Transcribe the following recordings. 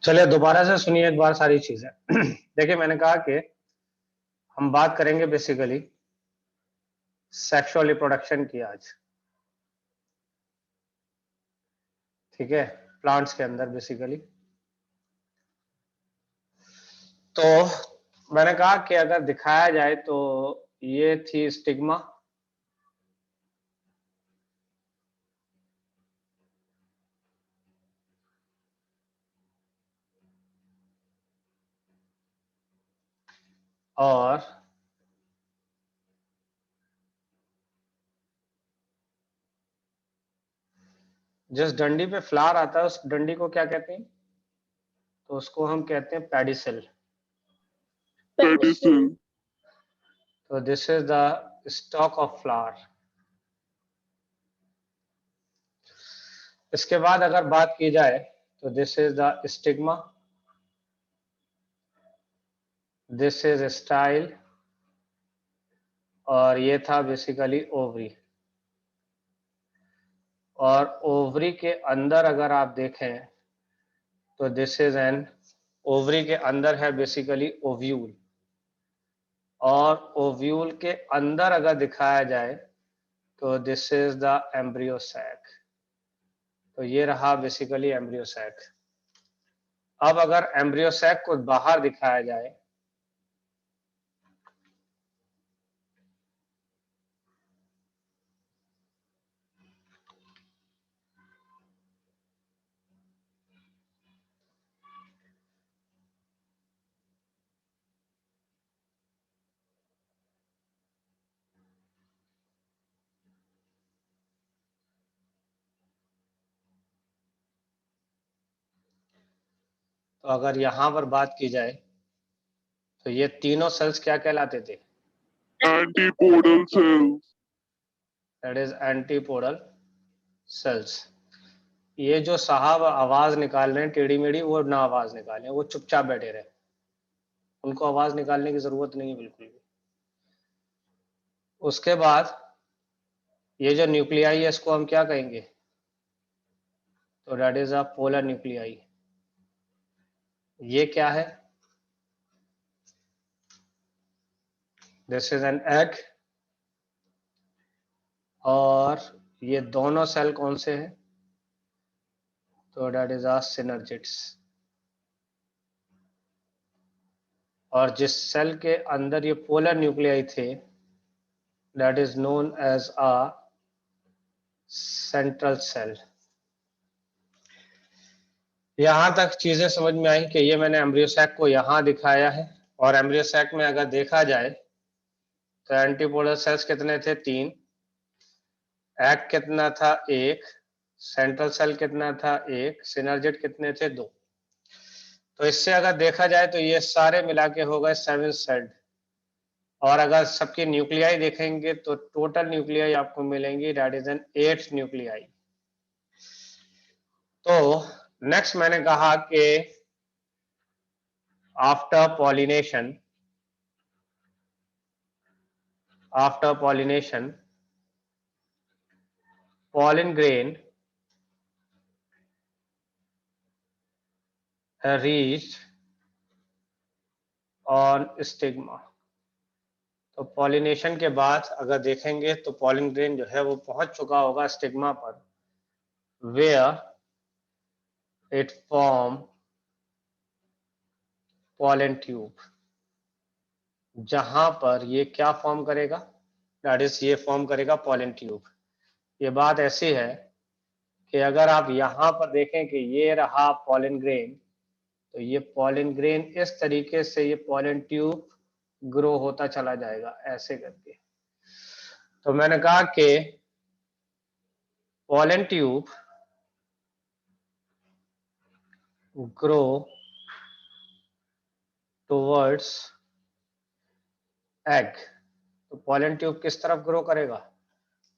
चलिए दोबारा से सुनिए एक बार सारी चीजें। देखिए मैंने कहा कि हम बात करेंगे बेसिकली सेक्सुअल रिप्रोडक्शन की आज। ठीक है, प्लांट्स के अंदर बेसिकली। तो मैंने कहा कि अगर दिखाया जाए तो ये थी स्टिग्मा, और जिस डंडी पे फ्लावर आता है उस डंडी को क्या कहते हैं? तो उसको हम कहते हैं पेडिसिल। पेडिसिल। तो this is the stock of flower. इसके बाद अगर बात की जाए तो this is the stigma, this is style, और ये था बेसिकली ओवरी। और ओवरी के अंदर अगर आप देखें तो दिस इज एन, ओवरी के अंदर है बेसिकली ओव्यूल, और ओव्यूल के अंदर अगर दिखाया जाए तो this is the embryo sac. तो ये रहा बेसिकली एम्ब्रियो सैक। अब अगर एम्ब्रियो सैक को बाहर दिखाया जाए तो अगर यहां पर बात की जाए तो ये तीनों सेल्स क्या कहलाते थे? Antipodal cells. That is antipodal cells. ये जो साहब आवाज निकाल रहे हैं टेढ़ी मेढ़ी, वो ना आवाज निकालें, वो चुपचाप बैठे रहे, उनको आवाज निकालने की जरूरत नहीं है बिल्कुल भी। उसके बाद ये जो न्यूक्लियाई है इसको हम क्या कहेंगे? तो that is a polar nuclei. ये क्या है? This is an egg. और ये दोनों सेल कौन से हैं? तो दैट इज अ सिनर्जिड्स। और जिस सेल के अंदर ये पोलर न्यूक्लियाई थे that is known as a central cell. यहां तक चीजें समझ में आई कि ये मैंने एम्ब्रियोसैक को यहां दिखाया है। और एम्ब्रियोसैक में अगर देखा जाए तो एंटीपोलर सेल्स कितने थे? 3। एग कितना था? 1। सेंट्रल सेल कितना था? 1। सिनर्जिड कितने थे? 2। तो इससे अगर देखा जाए तो ये सारे मिला के हो गए 7 सेल्ड। और अगर सबकी न्यूक्लियाई देखेंगे तो टोटल न्यूक्लियाई आपको मिलेंगी दैट इज एन 8 न्यूक्लियाई। तो नेक्स्ट मैंने कहा कि after pollination, pollen grain reached on stigma। तो पॉलिनेशन के बाद अगर देखेंगे तो पॉलिन ग्रेन जो है वो पहुंच चुका होगा स्टिग्मा पर, where it form pollen tube. जहां पर ये क्या फॉर्म करेगा? दैट इज ये फॉर्म करेगा पॉलन ट्यूब। ये बात ऐसी है कि अगर आप यहां पर देखें कि ये रहा पॉलन ग्रेन, तो ये पॉलन ग्रेन इस तरीके से ये पॉलन ट्यूब ग्रो होता चला जाएगा ऐसे करके। तो मैंने कहा कि pollen tube grow towards egg. तो पॉलन ट्यूब किस तरफ ग्रो करेगा?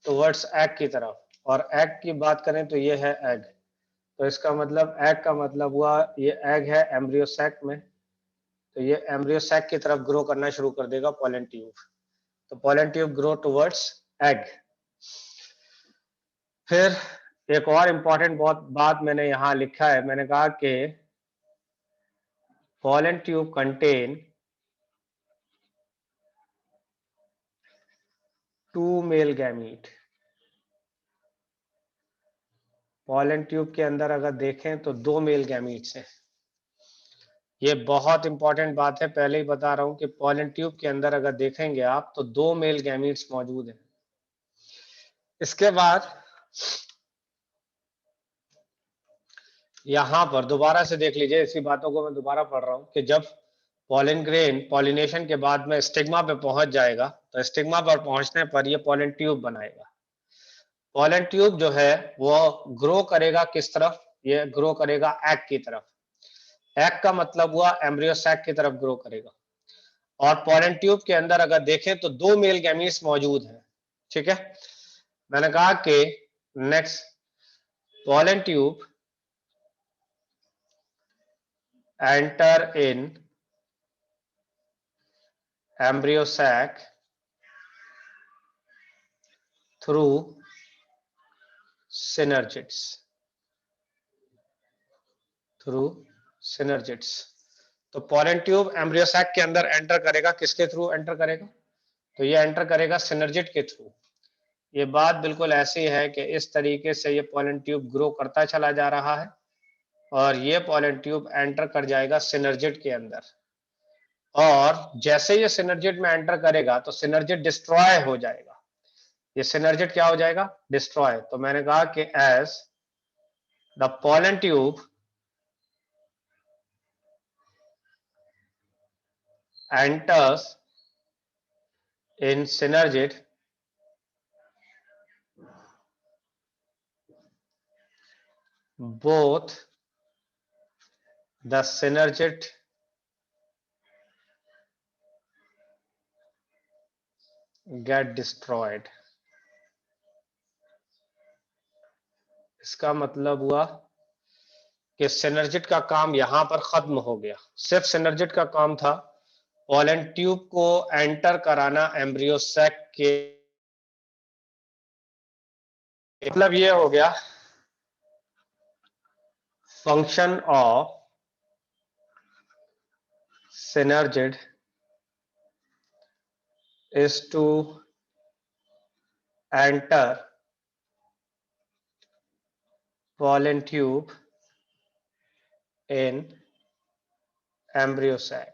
टुवर्ड्स एग की तरफ। और एग की बात करें तो ये है एग। तो इसका मतलब एग का मतलब हुआ ये एग है एम्ब्रियो सैक में, तो ये एम्ब्रियो सैक की तरफ ग्रो करना शुरू कर देगा पॉलन ट्यूब। तो pollen tube grow towards egg. फिर एक और इम्पॉर्टेंट बहुत बात मैंने यहाँ लिखा है, मैंने कहा कि pollen tube contain 2 male gamete। pollen tube के अंदर अगर देखें तो 2 मेल गैमीट्स हैं। ये बहुत इंपॉर्टेंट बात है, पहले ही बता रहा हूं कि pollen tube के अंदर अगर देखेंगे आप तो 2 मेल गैमीट्स मौजूद हैं। इसके बाद यहां पर दोबारा से देख लीजिए, इसी बातों को मैं दोबारा पढ़ रहा हूं कि जब पॉलन ग्रेन पॉलिनेशन के बाद में स्टिग्मा पे पहुंच जाएगा तो स्टिग्मा पर पहुंचने पर ये पॉलन ट्यूब बनाएगा। पॉलन ट्यूब जो है वो ग्रो करेगा किस तरफ? ये ग्रो करेगा एग की तरफ। एग का मतलब हुआ एम्ब्रियो सैक की तरफ ग्रो करेगा। और पॉलन ट्यूब के अंदर अगर देखें तो 2 मेल गैमीट्स मौजूद हैं। ठीक है, मैंने कहा कि next pollen tube enter in embryo sac through synergids। तो पॉलन ट्यूब एम्ब्रियो सैक के अंदर एंटर करेगा, किसके थ्रू एंटर करेगा? तो ये एंटर करेगा सिनर्जिड के थ्रू। ये बात बिल्कुल ऐसी है कि इस तरीके से ये पॉलन ट्यूब ग्रो करता चला जा रहा है और ये पॉलन ट्यूब एंटर कर जाएगा सिनर्जिड के अंदर। और जैसे ये सिनर्जिड में एंटर करेगा तो सिनर्जिड डिस्ट्रॉय हो जाएगा। ये सिनर्जिड क्या हो जाएगा? डिस्ट्रॉय। तो मैंने कहा कि as the pollen tube enters in synergid, both the synergid get destroyed। इसका मतलब हुआ कि सिनर्जिड का काम यहां पर खत्म हो गया। सिर्फ सिनर्जिड का काम था पॉलन ट्यूब को एंटर कराना एम्ब्रियो सैक के। मतलब ये हो गया function of synergid is to enter pollen tube in embryo sac।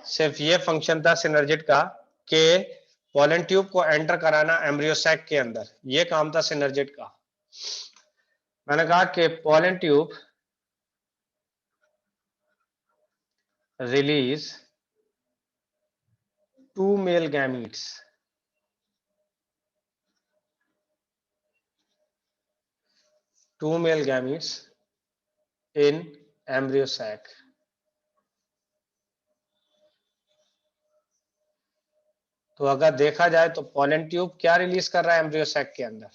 सिर्फ ये फंक्शन था सिनर्जिड का कि पॉलन ट्यूब को एंटर कराना एम्ब्रियो सैक के अंदर, ये काम था सिनर्जिड का। मैंने कहा कि pollen tube release 2 male gametes. 2 male gametes in embryo sac. तो अगर देखा जाए तो पॉलन ट्यूब क्या रिलीज कर रहा है एम्ब्रियो सैक के अंदर?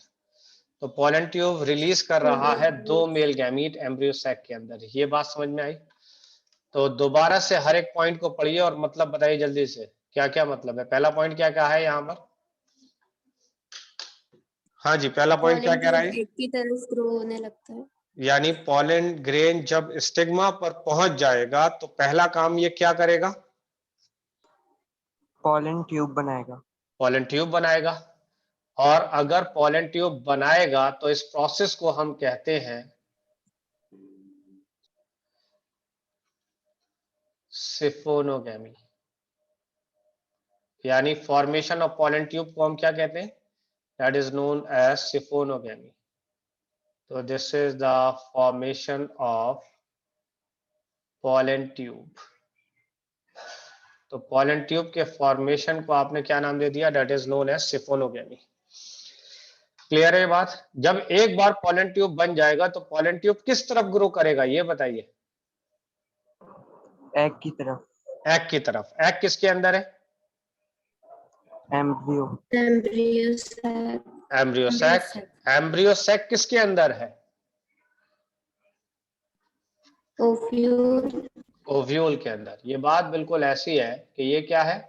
तो पॉलन ट्यूब रिलीज कर रहा है 2 मेल गैमीट एम्ब्रियो सैक के अंदर। ये बात समझ में आई? तो दोबारा से हर एक पॉइंट को पढ़िए और मतलब बताइए जल्दी से क्या क्या मतलब है। पहला पॉइंट क्या कहा है यहाँ पर? हाँ जी, पहला पॉइंट क्या कह रहा है? एक की तरफ ग्रो होने लगता है। यानी पॉलन ग्रेन जब स्टिग्मा पर पहुंच जाएगा तो पहला काम ये क्या करेगा? पॉलन ट्यूब बनाएगा। पॉलन ट्यूब बनाएगा। और अगर पॉलन ट्यूब बनाएगा तो इस प्रोसेस को हम कहते हैं सिफोनोगेमी। यानी फॉर्मेशन ऑफ पॉलन ट्यूब को हम क्या कहते हैं? That is known as siphonogamy. तो this is the formation of pollen tube. तो पॉलन ट्यूब के फॉर्मेशन को आपने क्या नाम दे दिया? That is known as siphonogamy. Clear है बात? जब एक बार पॉलन ट्यूब बन जाएगा तो पॉलन ट्यूब किस तरफ ग्रो करेगा ये बताइए? एग की तरफ। एग की तरफ। एग किसके अंदर है? Embryo. Embryo sac. Embryo sac. Embryo sac किसके अंदर है? ओव्यूल। ओव्यूल के अंदर। ये बात बिल्कुल ऐसी है कि ये क्या है?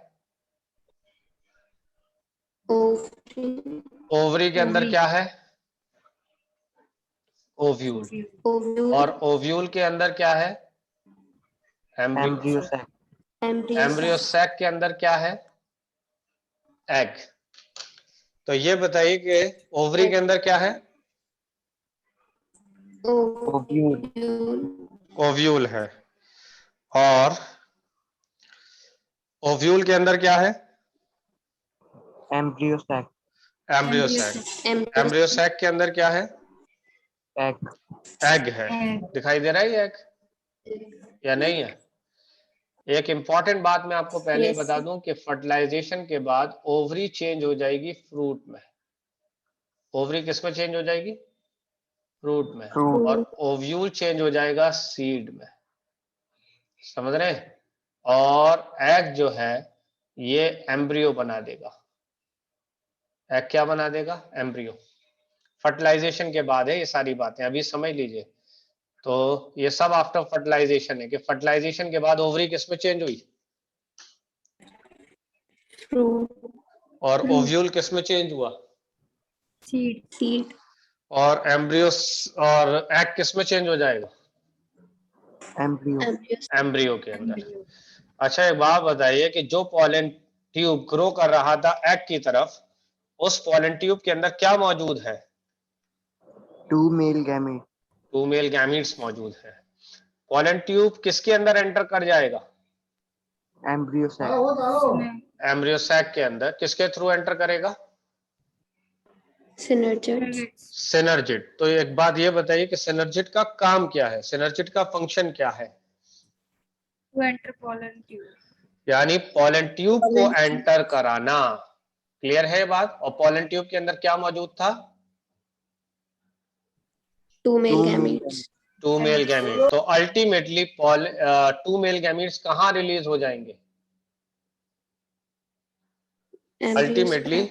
ओवरी। ओवरी के अंदर क्या है? ओव्यूल। ओव्यूल। और ओव्यूल के अंदर क्या है? एम्ब्रियो सैक, एम्ब्रियो सैक के अंदर क्या है? एग। तो ये बताइए कि ओवरी के अंदर क्या है? ओव्यूल, ओव्यूल है। और ओव्यूल के अंदर क्या है? Embryo sac, embryo sac. Embryo sac के अंदर क्या है? एग, एग है। दिखाई दे रहा है ये एग या नहीं है? एक इंपॉर्टेंट बात मैं आपको पहले ही Yes, बता sir. दूं कि फर्टिलाइजेशन के बाद ओवरी चेंज हो जाएगी फ्रूट में। ओवरी किस में चेंज हो जाएगी? फ्रूट में। फ्रूट, और ओव्यूल चेंज हो जाएगा सीड में। समझ रहे हैं? और एग जो है ये एम्ब्रियो बना देगा। एग क्या बना देगा? एम्ब्रियो। फर्टिलाइजेशन के बाद है ये सारी बातें, अभी समझ लीजिए। तो ये सब आफ्टर फर्टिलाइजेशन है कि फर्टिलाइजेशन के बाद ओवरी किस में चेंज हुई Fruit, और ओव्यूल किस में चेंज हुआ seed, और एम्ब्रियो और एग किस में चेंज हो जाएगा? एम्ब्रियो, embryos, एम्ब्रियो के अंदर। अच्छा एक बात बताइए कि जो पॉलन ट्यूब ग्रो कर रहा था एग की तरफ, उस पॉलन ट्यूब के अंदर क्या मौजूद है? 2 मेल गैमेट, 2 मेल गैमीट्स मौजूद है। पॉलन ट्यूब किसके अंदर एंटर कर जाएगा? एम्ब्रियो सैक, एम्ब्रियो सैक के अंदर। किसके थ्रू एंटर करेगा? synergids, synergid. तो एक बात ये बताइए कि सिनर्जिड का काम क्या है? सिनर्जिड का फंक्शन क्या है? to enter pollen tube. यानी पॉलन ट्यूब को Pollen tube. एंटर कराना। क्लियर है ये बात? और पॉलन ट्यूब के अंदर क्या मौजूद था? 2 male 2 male gametes, gamete, 2 male gamete. तो अल्टीमेटली 2 मेल गैमीट्स कहाँ रिलीज हो जाएंगे? embryos, अल्टीमेटली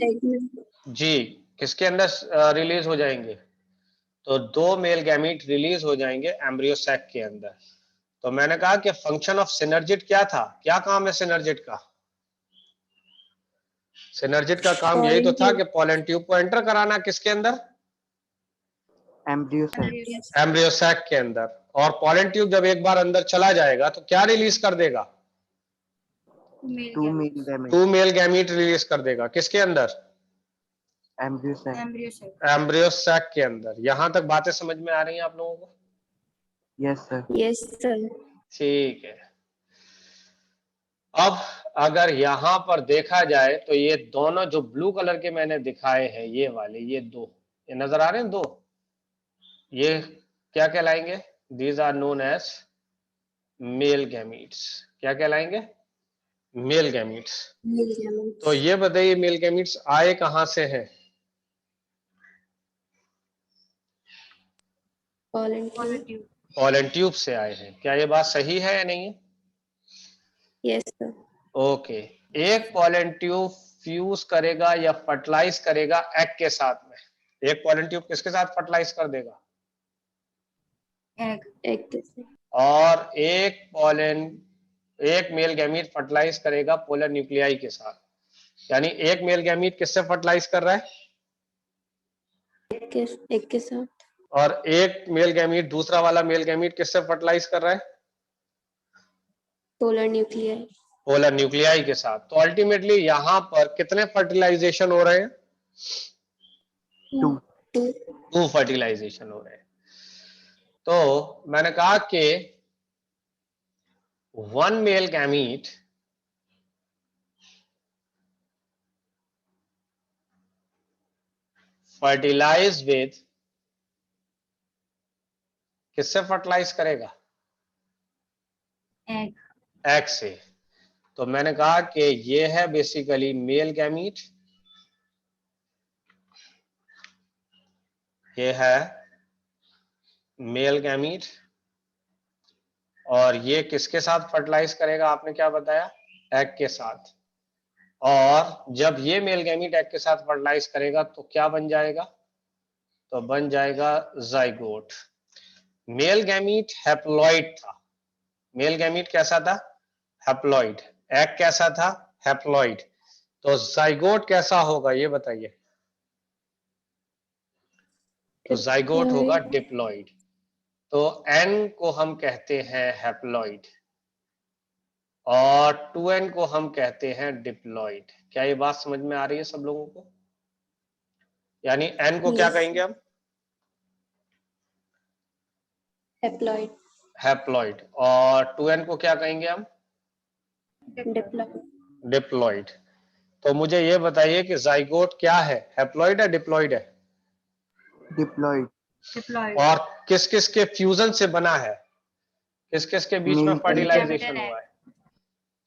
egg में, जी किसके अंदर रिलीज हो जाएंगे? तो 2 मेल गैमीट रिलीज हो जाएंगे एम्ब्रियो सैक के अंदर। तो मैंने कहा कि फंक्शन ऑफ सिनर्जिड क्या था? क्या काम है सिनर्जिड का? सिनर्जिड का काम यही तो pollen था tube, कि पॉलन ट्यूब को एंटर कराना। किसके अंदर? Embryo sac, embryos, embryo sac के अंदर। और पॉलन ट्यूब जब एक बार अंदर चला जाएगा तो क्या रिलीज कर देगा? Male 2 gametes. Male gamete, 2 male gamete release कर देगा। किसके अंदर? Embryo sac, Embryo sac. Embryo sac के अंदर। यहां तक बातें समझ में आ रही हैं आप लोगों को? यस सर, yes sir, ठीक है। अब अगर यहां पर देखा जाए तो ये दोनों जो ब्लू कलर के मैंने दिखाए हैं ये वाले, ये दो, ये नजर आ रहे हैं दो, ये क्या कहलाएंगे? These are known as male gametes. क्या कहलाएंगे? Male gametes. male gametes, तो ये बताइए मेल गैमीट्स आए कहां से हैं? pollen Pollen tube, tube. Pollen tube से आए हैं। क्या ये बात सही है या नहीं है? yes sir, okay. एक पॉलन ट्यूब फ्यूज करेगा या फर्टिलाइज करेगा एग के साथ में। एक पॉलन ट्यूब किसके साथ फर्टिलाइज कर देगा? Egg. egg के साथ, और एक मेल गैमीट फर्टिलाइज करेगा पोलर न्यूक्लियाई के साथ। यानी एक मेल गैमीट किससे फर्टिलाइज कर रहा है? egg के साथ, और एक मेल गैमीट, दूसरा वाला मेल गैमीट किससे फर्टिलाइज कर रहा है? polar nuclei, पोलर न्यूक्लियाई के साथ। तो अल्टीमेटली यहां पर कितने फर्टिलाइजेशन हो रहे हैं? 2, 2, 2 फर्टिलाइजेशन हो रहे हैं। तो मैंने कहा कि 1 मेल गैमीट फर्टिलाइज विद, किससे फर्टिलाइज करेगा? Egg. एग से। तो मैंने कहा कि ये है बेसिकली मेल गैमीट, ये है मेल गैमीट, और ये किसके साथ फर्टिलाइज करेगा? आपने क्या बताया? एग के साथ। और जब ये मेल गैमीट एग के साथ फर्टिलाइज करेगा तो क्या बन जाएगा? तो बन जाएगा जाइगोट। मेल गैमीट हैप्लॉइड था। मेल गैमीट कैसा था? हैप्लॉइड। एग कैसा था? हैप्लॉइड। तो जाइगोट कैसा होगा ये बताइए? तो जाइगोट होगा diploid, डिप्लॉइड। तो एन को हम कहते हैं हैप्लॉइड। और 2n को हम कहते हैं डिप्लॉइड। क्या ये बात समझ में आ रही है सब लोगों को? यानी n को क्या Yes. कहेंगे हम? Haploid. हैप्लॉइड। और 2n को क्या कहेंगे हम? Diploid. डिप्लॉइड। तो मुझे ये बताइए कि जाइगोट क्या है, हैप्लॉइड है डिप्लॉइड है? Diploid. Diploid. और किस किस के फ्यूजन से बना है, किस किस के बीच में Male फर्टिलाइजेशन gamete हुआ है?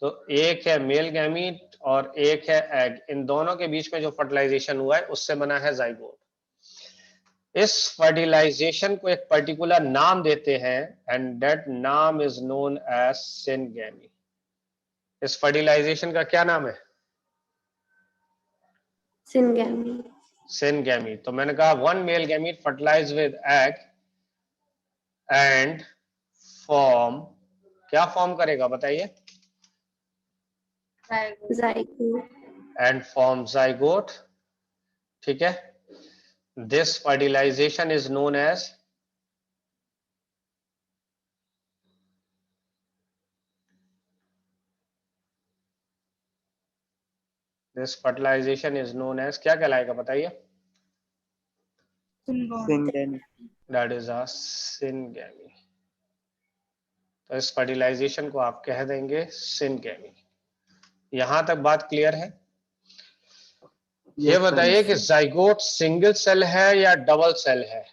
तो एक है मेल गैमीट और एक है एग, इन दोनों के बीच में जो फर्टिलाइजेशन हुआ है उससे बना है जाइगोट। इस फर्टिलाइजेशन को एक पर्टिकुलर नाम देते हैं एंड दैट नाम इज नोन एज सिनगैमी। इस फर्टिलाइजेशन का क्या नाम है? Syngamy. सिनगैमी। तो मैंने कहा one male gamete fertilize with egg and form, क्या फॉर्म करेगा बताइए? Zygote. Zygote. And form zygote. ठीक है, this fertilization is known as this fertilization is known as क्या कहलाएगा बताइए? Syngone. Syngamy. That is a syngamy. तो इस फर्टिलाइजेशन को आप कह देंगे सिनगैमी। यहां तक बात क्लियर है? ये Yes, sir. बताइए कि जाइगोट सिंगल सेल है या डबल सेल है?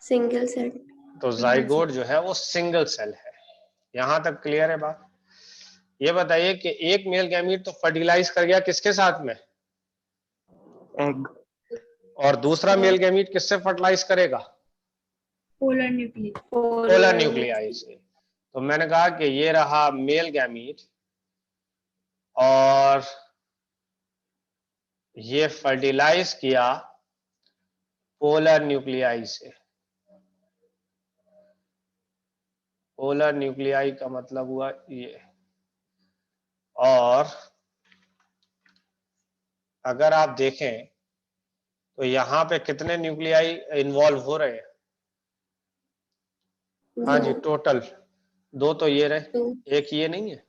Single cell. तो जाइगोट जो है वो सिंगल सेल है। यहां तक क्लियर है बात? ये बताइए कि एक मेल गैमीट तो फर्टिलाइज कर गया किसके साथ में, Egg. और दूसरा मेल गैमीट किससे फर्टिलाइज करेगा? Polar nuclei. पोलर न्यूक्लियाई से। तो मैंने कहा कि ये रहा मेल गैमीट और ये फर्टिलाइज किया पोलर न्यूक्लियाई से। पोलर न्यूक्लियाई का मतलब हुआ ये। और अगर आप देखें तो यहां पे कितने न्यूक्लियाई इन्वॉल्व हो रहे हैं? हाँ जी, Two. टोटल दो तो ये रहे, Two. एक ये नहीं है।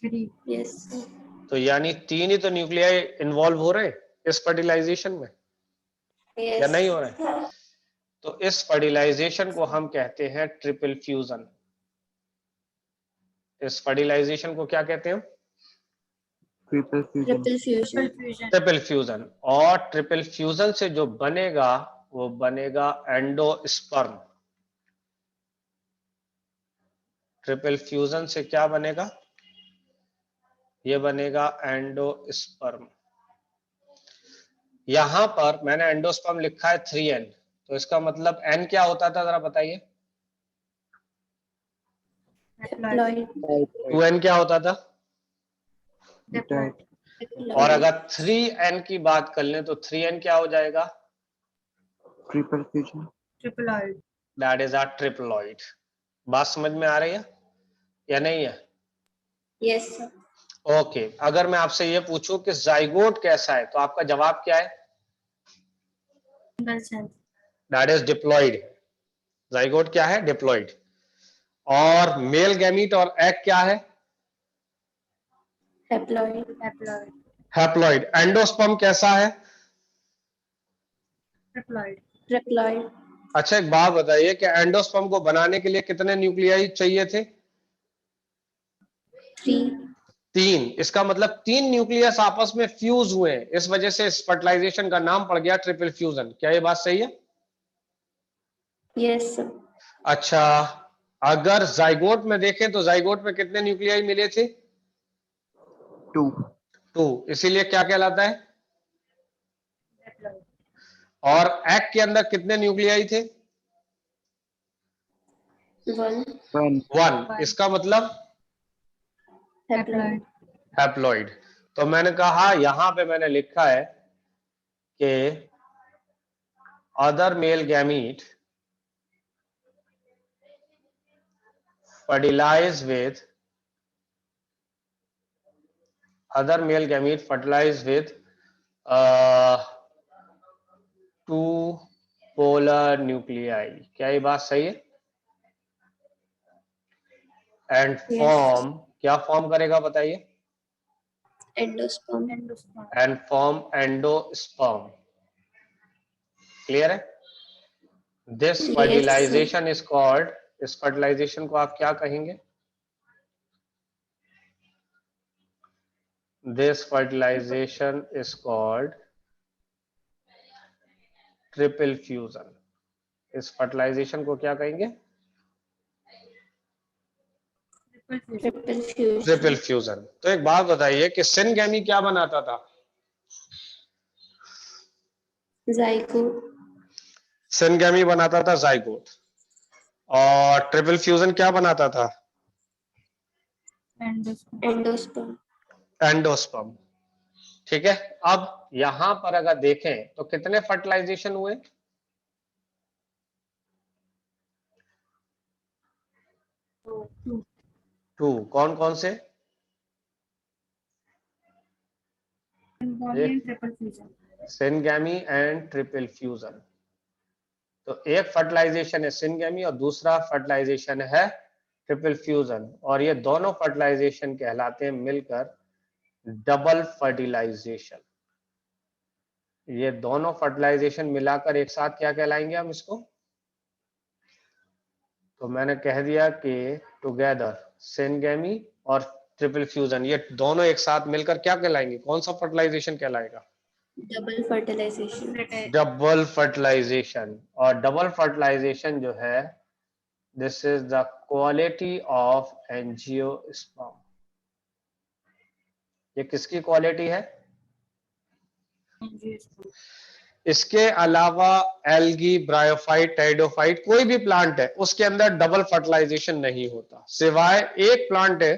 3. Yes. तो यानी तीन ही तो न्यूक्लियाई इन्वॉल्व हो रहे हैं इस फर्टिलाइजेशन में, या Yes. नहीं हो रहे हैं? तो इस फर्टिलाइजेशन को हम कहते हैं ट्रिपल फ्यूजन। इस फर्टिलाइजेशन को क्या कहते हैं? Triple fusion. Triple fusion. Triple fusion. Triple fusion. और ट्रिपल फ्यूजन से जो बनेगा वो बनेगा एंडोस्पर्म। ट्रिपल फ्यूजन से क्या बनेगा? ये बनेगा एंडोस्पर्म। यहां पर मैंने एंडोस्पर्म लिखा है 3n, तो इसका मतलब n क्या होता था जरा बताइए? Haploid. Haploid. 2n क्या होता था? Diploid. और अगर 3n की बात कर लें तो 3n क्या हो जाएगा? Triple fusion. Triploid. That is a triploid. बात समझ में आ रही है या नहीं है? Yes, sir. ओके, अगर मैं आपसे ये पूछूं कि जाइगोट कैसा है तो आपका जवाब क्या है? Single cell. That is diploid. Zygote क्या है? डिप्लॉइड। और मेल गैमीट और एग क्या है? Haploid. Haploid. हैप्लॉइड। एंडोस्पर्म कैसा है? Triploid. Triploid. अच्छा एक बात बताइए कि एंडोस्पर्म को बनाने के लिए कितने न्यूक्लियाई चाहिए थे? 3. 3। इसका मतलब 3 न्यूक्लियस आपस में फ्यूज हुए हैं, इस वजह से इस फर्टिलाइजेशन का नाम पड़ गया ट्रिपल फ्यूजन। क्या ये बात सही है? Yes, sir. अच्छा, अगर जाइगोट में देखें तो जाइगोट में कितने न्यूक्लियाई मिले थे? 2. 2। इसीलिए क्या कहलाता है? Diploid. और एग के अंदर कितने न्यूक्लियाई थे? 1. 1. 1। इसका मतलब Haploid. हैप्लॉइड। तो मैंने कहा यहां पे मैंने लिखा है कि other male gamete fertilize with other male gamete fertilize with two polar nuclei. क्या ये बात सही है? And Yes. फॉर्म, क्या फॉर्म करेगा बताइए? Endosperm. Endosperm. And form endosperm. Clear है? This Yes, fertilization is called, इस फर्टिलाइजेशन को आप क्या कहेंगे? This fertilization is called triple fusion. इस फर्टिलाइजेशन को क्या कहेंगे? Triple fusion. Triple fusion. Triple fusion. तो एक बात बताइए कि सिनगेमी क्या बनाता था? Zygote. सिनगेमी बनाता था जाइगोट। और ट्रिपल फ्यूजन क्या बनाता था? Endosperm. Endosperm. एंडोस्पर्म। ठीक है। अब यहां पर अगर देखें तो कितने फर्टिलाइजेशन हुए? Two. 2। कौन कौन से? Syngamy and triple fusion. Syngamy and triple fusion. तो एक फर्टिलाइजेशन है सिनगेमी और दूसरा फर्टिलाइजेशन है ट्रिपल फ्यूजन, और ये दोनों फर्टिलाइजेशन कहलाते हैं मिलकर डबल फर्टिलाइजेशन। ये दोनों फर्टिलाइजेशन मिलाकर एक साथ क्या कहलाएंगे हम इसको? तो मैंने कह दिया कि टुगेदर सिनगेमी और ट्रिपल फ्यूजन, ये दोनों एक साथ मिलकर क्या कहलाएंगे? कौन सा फर्टिलाइजेशन कहलाएगा? Double fertilization. Double fertilization. और डबल फर्टिलाइजेशन जो है, this is the quality of angiosperm. ये किसकी क्वालिटी है? Angiosperm. इसके अलावा एल्गी, ब्रायोफाइट, टेरिडोफाइट, कोई भी प्लांट है उसके अंदर डबल फर्टिलाइजेशन नहीं होता, सिवाय एक प्लांट है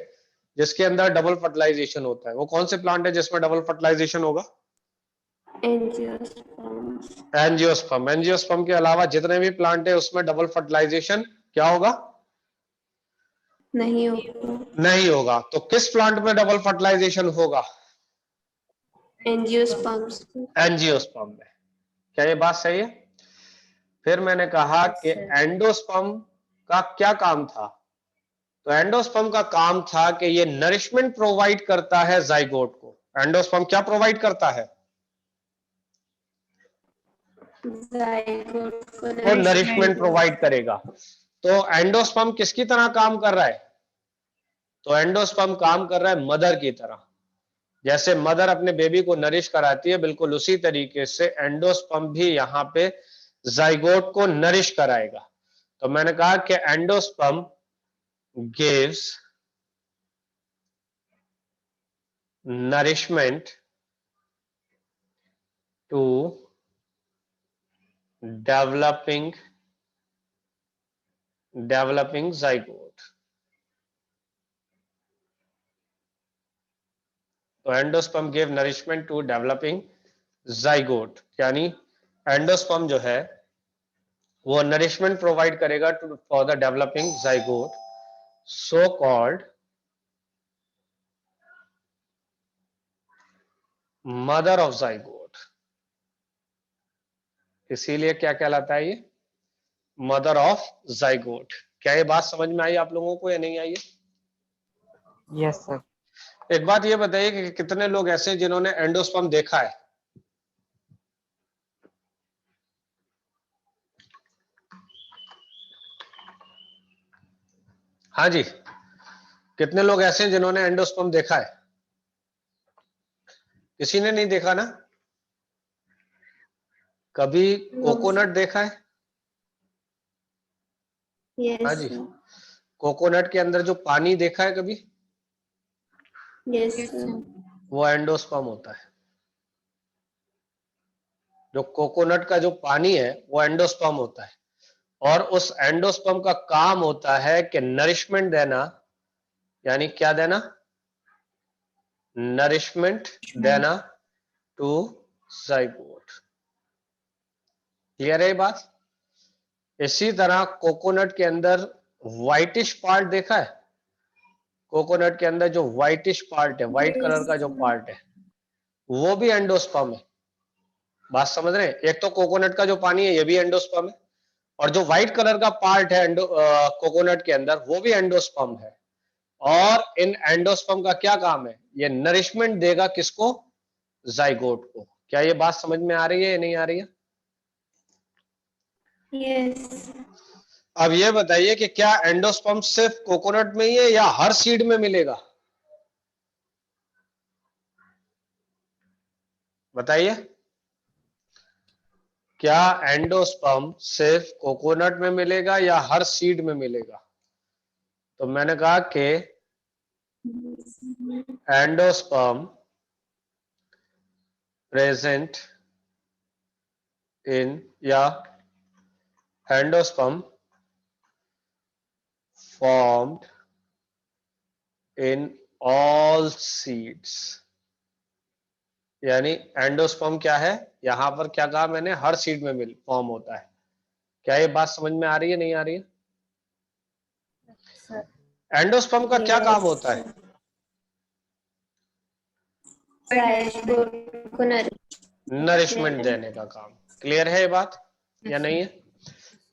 जिसके अंदर डबल फर्टिलाइजेशन होता है। वो कौन से प्लांट है जिसमें डबल फर्टिलाइजेशन होगा? Angiosperms. एंजियोस्पर्म। एंजियोस्पर्म के अलावा जितने भी प्लांट है उसमें डबल फर्टिलाइजेशन क्या होगा? नहीं होगा. नहीं होगा। तो किस प्लांट में डबल फर्टिलाइजेशन होगा? Angiosperms. एंजियोस्पर्म में। क्या ये बात सही है? फिर मैंने कहा Yes, कि sir. एंडोस्पर्म का क्या काम था? तो एंडोस्पर्म का काम था कि ये नरिशमेंट प्रोवाइड करता है जाइगोट को। एंडोस्पर्म क्या प्रोवाइड करता है? Zygote को वो नरिशमेंट प्रोवाइड करेगा। तो एंडोस्पर्म किसकी तरह काम कर रहा है? तो एंडोस्पर्म काम कर रहा है मदर की तरह। जैसे मदर अपने बेबी को नरिश कराती है, बिल्कुल उसी तरीके से एंडोस्पर्म भी यहां पे जाइगोट को नरिश कराएगा। तो मैंने कहा कि endosperm gives nourishment to developing zygote. तो endosperm give nourishment to developing zygote, यानी एंडोस्पर्म जो है वो नरिशमेंट प्रोवाइड करेगा to for the developing zygote, so called mother of zygote. इसीलिए क्या कहलाता है ये? Mother of zygote. क्या ये बात समझ में आई आप लोगों को या नहीं आई है? Yes, sir. एक बात ये बताइए कि कितने लोग ऐसे हैं जिन्होंने एंडोस्पर्म देखा है? हाँ जी, कितने लोग ऐसे हैं जिन्होंने एंडोस्पर्म देखा है? किसी ने नहीं देखा ना? कभी कोकोनट देखा है? Yes, हाँ जी, sir. कोकोनट के अंदर जो पानी देखा है कभी? Yes, Yes, sir. sir. वो एंडोस्पर्म होता है। जो कोकोनट का जो पानी है वो एंडोस्पर्म होता है, और उस एंडोस्पर्म का काम होता है कि नरिशमेंट देना, यानी क्या देना? नरिशमेंट देना टू जाइगोट। क्लियर है ये बात? इसी तरह कोकोनट के अंदर व्हाइटिश पार्ट देखा है? कोकोनट के अंदर जो व्हाइटिश पार्ट है, व्हाइट कलर का जो पार्ट है, वो भी एंडोस्पर्म है। बात समझ रहे हैं? एक तो कोकोनट का जो पानी है ये भी एंडोस्पर्म है, और जो व्हाइट कलर का पार्ट है कोकोनट के अंदर वो भी एंडोस्पर्म है। और इन एंडोस्पर्म का क्या काम है? ये नरिशमेंट देगा किसको? जाइगोट को। क्या ये बात समझ में आ रही है या नहीं आ रही है? Yes. अब ये बताइए कि क्या एंडोस्पर्म सिर्फ कोकोनट में ही है या हर सीड में मिलेगा? बताइए, क्या एंडोस्पर्म सिर्फ कोकोनट में मिलेगा या हर सीड में मिलेगा? तो मैंने कहा कि एंडोस्पर्म प्रेजेंट इन या endosperm formed in all seeds। यानी एंडोस्पर्म क्या है? यहां पर क्या कहा मैंने? हर सीड में मिल फॉर्म होता है। क्या ये बात समझ में आ रही है नहीं आ रही है? Sir. एंडोस्पर्म का क्या काम Yes. होता है? जाइगोट को नरिशमेंट देने का काम। क्लियर है ये बात या Yes, नहीं sir. है?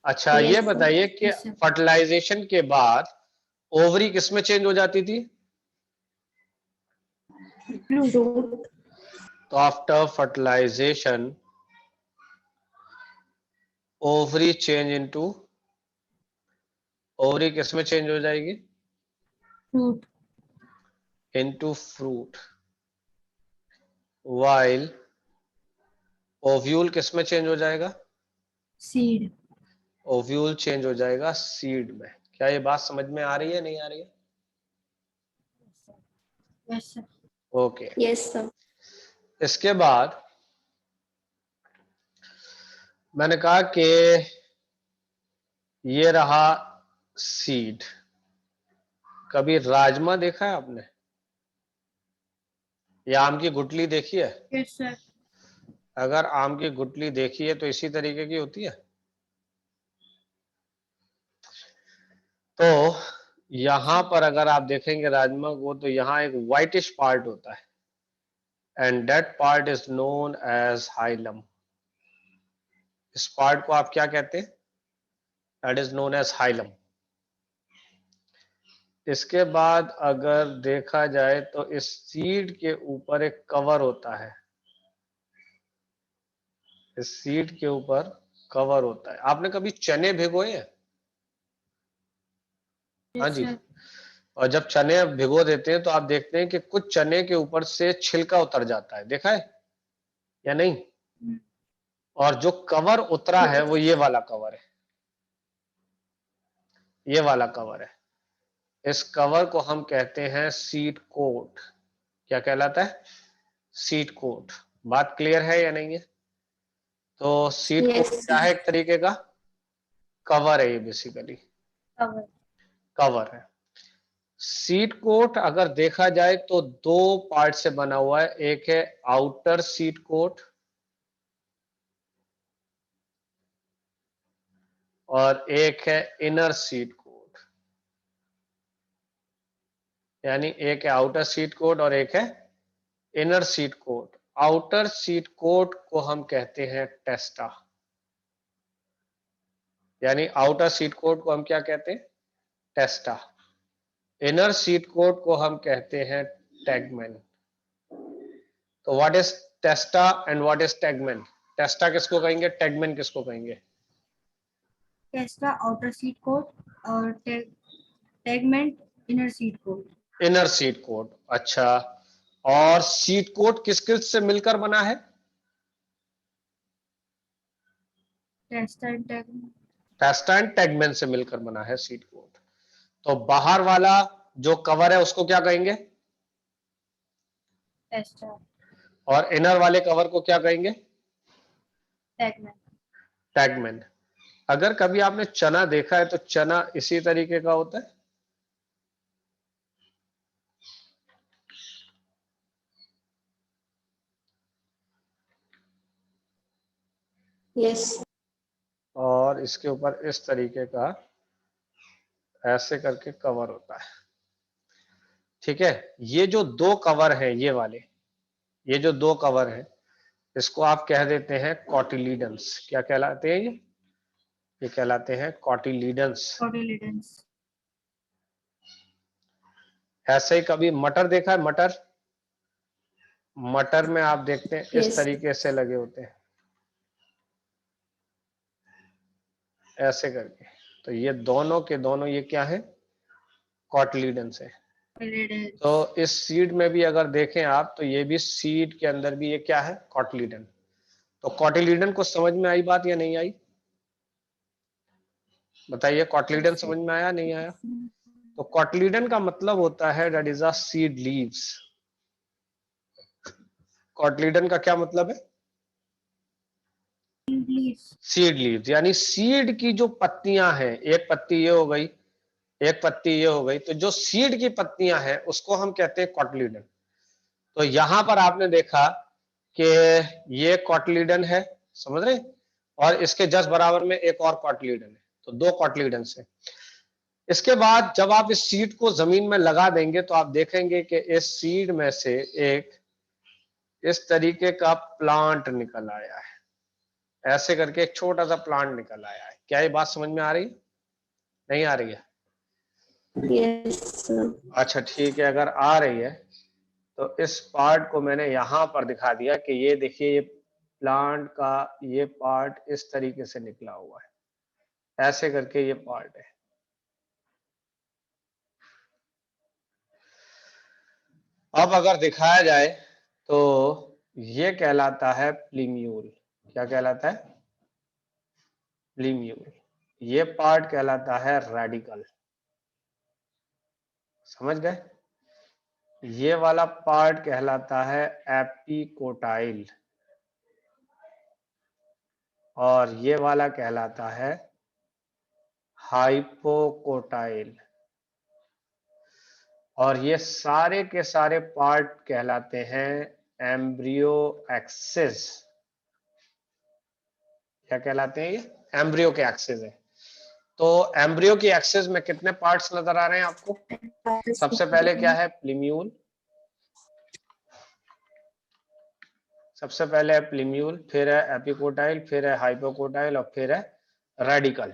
अच्छा, ये Yes, sir. बताइए कि Yes, sir. फर्टिलाइजेशन के बाद ओवरी किस में चेंज हो जाती थी? Fruit. तो after fertilization ovary change into, ovary किस में चेंज हो जाएगी? Fruit. Into fruit. While ovule किस में चेंज हो जाएगा? Seed. ओव्यूल चेंज हो जाएगा सीड में। क्या ये बात समझ में आ रही है नहीं आ रही है? Yes, sir. Okay. Yes, sir. इसके बाद मैंने कहा कि ये रहा सीड। कभी राजमा देखा है आपने? या आम की गुठली देखी है? Yes, sir. अगर आम की गुठली देखी है तो इसी तरीके की होती है। तो यहां पर अगर आप देखेंगे राजमा को तो यहां एक व्हाइटिश पार्ट होता है, and that part is known as hilum. इस पार्ट को आप क्या कहते हैं? That is known as hilum. इसके बाद अगर देखा जाए तो इस सीड के ऊपर एक कवर होता है। इस सीड के ऊपर कवर होता है। आपने कभी चने भिगोए हैं? हाँ Yes, जी। sir. और जब चने भिगो देते हैं तो आप देखते हैं कि कुछ चने के ऊपर से छिलका उतर जाता है, देखा है या नहीं? Hmm. और जो कवर उतरा है वो ये वाला कवर है। ये वाला कवर है। इस कवर को हम कहते हैं सीड कोट। क्या कहलाता है? Seed coat. बात क्लियर है या नहीं है? तो सीड कोट Yes, क्या sir. है? एक तरीके का कवर है ये, बेसिकली Cover. कवर है। सीड कोट अगर देखा जाए तो दो पार्ट से बना हुआ है। एक है आउटर सीड कोट और एक है इनर सीड कोट। यानी एक है आउटर सीड कोट और एक है inner seed coat. Outer seed coat को हम कहते हैं टेस्टा। यानी आउटर सीड कोट को हम क्या कहते हैं? टेस्टा। इनर सीड कोट को हम कहते हैं टैगमेन। तो what is testa and what is tegmen? Testa किसको कहेंगे? टैगमेन किसको कहेंगे? Testa outer seed coat और tegment inner seed coat. Inner seed coat. अच्छा, और सीड कोट किस किस से मिलकर बना है? Testa and tegment. Testa and tegmen से मिलकर बना है सीड कोट। तो बाहर वाला जो कवर है उसको क्या कहेंगे? Testa. और इनर वाले कवर को क्या कहेंगे? Tegment. टैगमेन। अगर कभी आपने चना देखा है तो चना इसी तरीके का होता है। Yes. और इसके ऊपर इस तरीके का ऐसे करके कवर होता है। ठीक है, ये जो दो कवर हैं ये वाले, ये जो दो कवर हैं इसको आप कह देते हैं कॉटिलीडन्स। क्या कहलाते हैं ये कहलाते हैं कॉटिलीडन्स। cotyledons, ऐसे ही कभी मटर देखा है? मटर में आप देखते हैं इस Yes. तरीके से लगे होते हैं, ऐसे करके। तो ये दोनों के दोनों ये क्या है? कॉटिलीडन्स है। cotyledons, तो इस सीड में भी अगर देखें आप, तो ये भी सीड के अंदर भी ये क्या है? कॉटिलीडन। तो कॉटिलीडन को समझ में आई बात या नहीं आई? बताइए, कॉटिलीडन समझ में आया नहीं आया? तो कॉटिलीडन का मतलब होता है that is a seed leaves. Cotyledon का क्या मतलब है? leaves, सीड लीव्स, यानी सीड की जो पत्तियां हैं, एक पत्ती ये हो गई, एक पत्ती ये हो गई, तो जो सीड की पत्तियां हैं उसको हम कहते हैं कॉटिलीडन। तो यहां पर आपने देखा कि ये कॉटिलीडन है, समझ रहे? और इसके जस्ट बराबर में एक और कॉटिलीडन है, तो दो कॉटिलीडन है। इसके बाद जब आप इस सीड को जमीन में लगा देंगे तो आप देखेंगे कि इस सीड में से एक इस तरीके का प्लांट निकल आया है, ऐसे करके एक छोटा सा प्लांट निकल आया है। क्या ये बात समझ में आ रही है? नहीं आ रही है? Yes, sir. अच्छा ठीक है, अगर आ रही है तो इस पार्ट को मैंने यहां पर दिखा दिया कि ये देखिए, ये प्लांट का ये पार्ट इस तरीके से निकला हुआ है, ऐसे करके ये पार्ट है। अब अगर दिखाया जाए तो ये कहलाता है प्लीम्यूल। क्या कहलाता है? प्लीम्यूल। ये पार्ट कहलाता है रेडिकल। समझ गए? ये वाला पार्ट कहलाता है एपिकोटाइल और ये वाला कहलाता है हाइपोकोटाइल। और ये सारे के सारे पार्ट कहलाते हैं एम्ब्रियो एक्सिस। क्या कहलाते हैं ये? एम्ब्रियो के एक्सिस है। तो एम्ब्रियो की एक्सिस में कितने पार्ट्स नजर आ रहे हैं आपको? सबसे पहले क्या है? प्लीम्यूल। सबसे पहले है प्लीम्यूल, फिर है एपिकोटाइल, फिर है हाइपोकोटाइल और फिर है रेडिकल।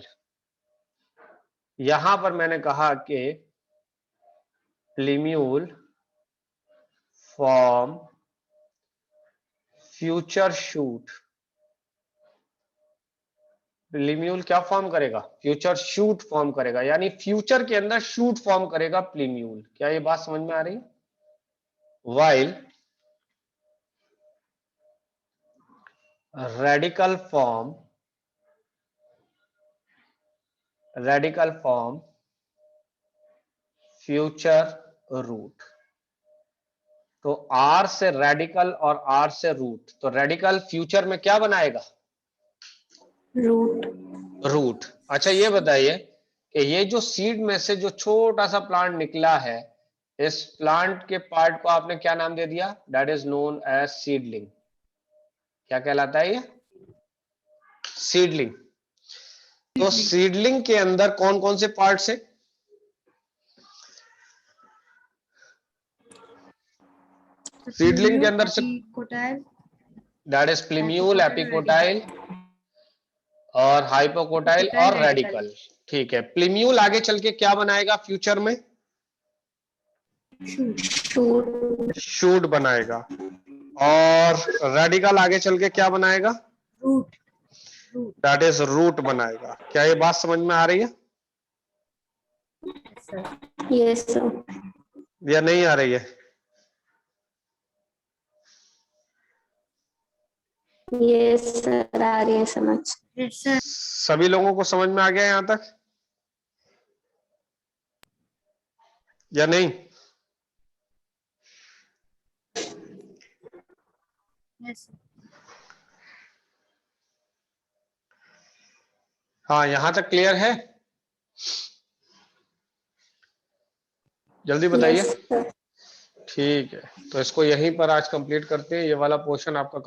यहां पर मैंने कहा कि प्लीम्यूल फॉर्म फ्यूचर शूट। प्लीम्यूल क्या फॉर्म करेगा? फ्यूचर शूट फॉर्म करेगा, यानी फ्यूचर के अंदर शूट फॉर्म करेगा प्लीम्यूल। क्या ये बात समझ में आ रही है? While radical form future root. तो आर से रेडिकल और आर से रूट, तो रेडिकल फ्यूचर में क्या बनाएगा? Root. रूट। अच्छा ये बताइए कि ये जो सीड में से जो छोटा सा प्लांट निकला है, इस प्लांट के पार्ट को आपने क्या नाम दे दिया? That is known as seedling. क्या कहलाता है ये? सीडलिंग। तो सीडलिंग के अंदर कौन कौन से पार्ट्स हैं? सीडलिंग के अंदर से epicotyl, दैट इज प्लीम्यूल, एपिकोटाइल और हाइपोकोटाइल epicotyl, और रेडिकल। ठीक है, प्लीम्यूल आगे चल के क्या बनाएगा फ्यूचर में? Shoot. शूट बनाएगा। और रेडिकल आगे चल के क्या बनाएगा? root, दैट इज रूट बनाएगा। क्या ये बात समझ में आ रही है yes, sir. Yes, sir. या नहीं आ रही है? Yes, sir. आ रही है समझ. Yes, sir. सभी लोगों को समझ में आ गया यहां तक या नहीं? Yes, sir. हाँ, यहां तक क्लियर है? जल्दी बताइए। Yes, sir. ठीक है, तो इसको यहीं पर आज कंप्लीट करते हैं। ये वाला पोर्शन आपका